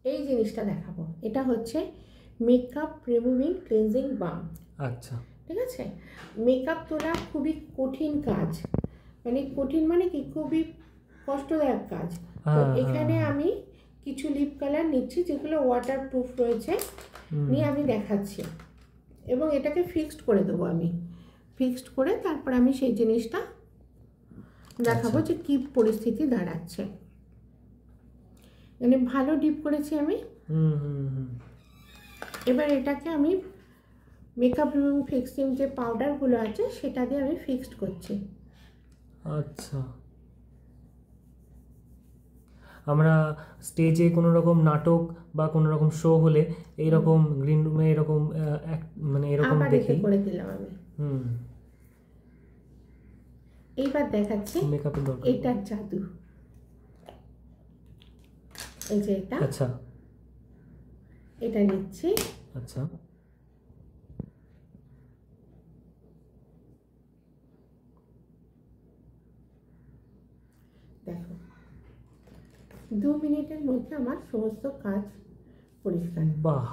এই জিনিসটা দেখাবো। এটা হচ্ছে মেকআপ রিমুভিং ক্লিনজিং বাম। আচ্ছা, ঠিক আছে। মেকআপ তোলা খুবই কঠিন কাজ, মানে কঠিন মানে কি, খুবই কষ্টদায়ক কাজ। তো এখানে আমি কিছু লিপ কালার নিচ্ছি যেগুলো ওয়াটার প্রুফ রয়েছে, নিয়ে আমি দেখাচ্ছি এবং এটাকে ফিক্সড করে দেবো। আমি ফিক্সড করে তারপর আমি সেই জিনিসটা দেখাবো যে কী পরিস্থিতি দাঁড়াচ্ছে। মানে ভালো ডিপ করেছি আমি। এবার এটাকে আমি মেকআপ রিমুভিং ফিক্সিং যে পাউডারগুলো আছে সেটা দিয়ে আমি ফিক্সড করছি। আচ্ছা, আমরা স্টেজে কোনো রকম নাটক বা কোনো রকম শো হলে এইরকম গ্রিন রুমে এরকম মানে এরকম দেখি করে দিলাম আমি। এইবার দেখাচ্ছি মেকআপের দরকার, এটার জাদু। এই যে এটা, আচ্ছা এটা নিচ্ছি। আচ্ছা, দেখো 2 মিনিটের মধ্যে আমার সমস্ত কাজ পরিষ্কার। বাহ,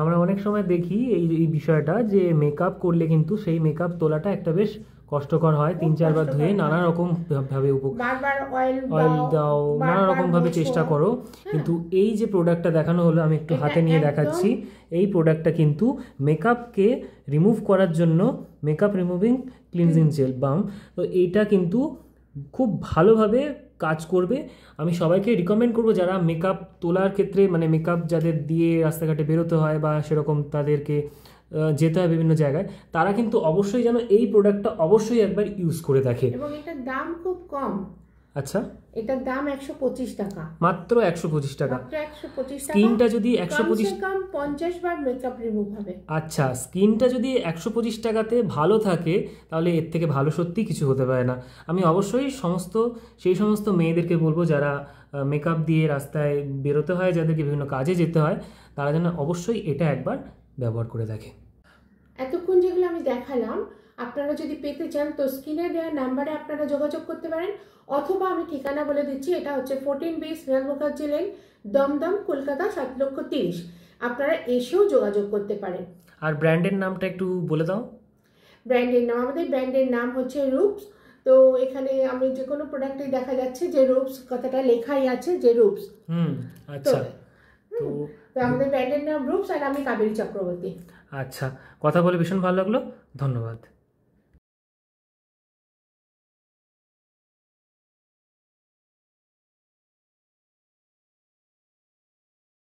আমরা অনেক সময় দেখি এই বিষয়টা যে মেকআপ করলে কিন্তু সেই মেকআপ তোলাটা একটা বেশ কষ্টকর হয়, 3-4 বার ধুয়ে নানা রকম ভাবে বারবার অয়েল দাও, নানা রকম ভাবে চেষ্টা করো, কিন্তু এই যে প্রোডাক্টটা দেখানো হলো, আমি একটু হাতে নিয়ে দেখাচ্ছি। এই প্রোডাক্টটা কিন্তু মেকআপকে রিমুভ করার জন্য, মেকআপ রিমুভিং ক্লিনজিং জেল বাম, তো এইটা কিন্তু খুব ভালোভাবে কাজ করবে। আমি সবাইকে রিকমেন্ড করব যারা মেকআপ তোলার ক্ষেত্রে, মানে মেকআপ যাদের দিয়ে রাস্তাঘাটে বেরোতে হয় বা সেরকম তাদেরকে যেতে হয় বিভিন্ন জায়গায়, তারা কিন্তু অবশ্যই যেন এই প্রোডাক্টটা অবশ্যই একবার ইউজ করে দেখে। এবং এটার দাম খুব কম। আচ্ছা, এটার দাম 125 টাকা, মাত্র 125 টাকা। মাত্র 125 টাকা। স্কিনটা যদি 125 কম 50 বার মেকআপ রিমুভ হবে। আচ্ছা, স্কিনটা যদি 125 টাকাতে ভালো থাকে তাহলে এর থেকে ভালো সত্যি কিছু হতে পারে না। আমি অবশ্যই সেই সমস্ত মেয়েদেরকে বলবো যারা মেকআপ দিয়ে রাস্তায় বেরোতে হয়, যাদেরকে বিভিন্ন কাজে যেতে হয়, তারা যেন অবশ্যই এটা একবার ব্যবহার করে দেখে। এতক্ষণ যেগুলো আমি দেখালাম, আপনারা যদি পেতে চান তো স্ক্রিনে দেওয়া নাম্বারে আপনারা যোগাযোগ করতে পারেন, অথবা আমি ঠিকানা বলে দিচ্ছি। এটা হচ্ছে 14B স্নেহাল মুখার্জি লেন, দমদম, কলকাতা 7,30,000। আপনারা এসেও যোগাযোগ করতে পারেন। আর ব্র্যান্ডের নামটা একটু বলে দাও। ব্র্যান্ডের নাম, আমাদের ব্র্যান্ডের নাম হচ্ছে রুপস। তো এখানে আমি যে কোনো প্রোডাক্টেই দেখা যাচ্ছে যে রুপস কথাটা লেখাই আছে, যে রুপস। আচ্ছা, তো আমাদের ব্র্যান্ডের নাম রুপস, আর আমি কাবেরী চক্রবর্তী। আচ্ছা, কথা বলে ভীষণ ভালো লাগলো, ধন্যবাদ।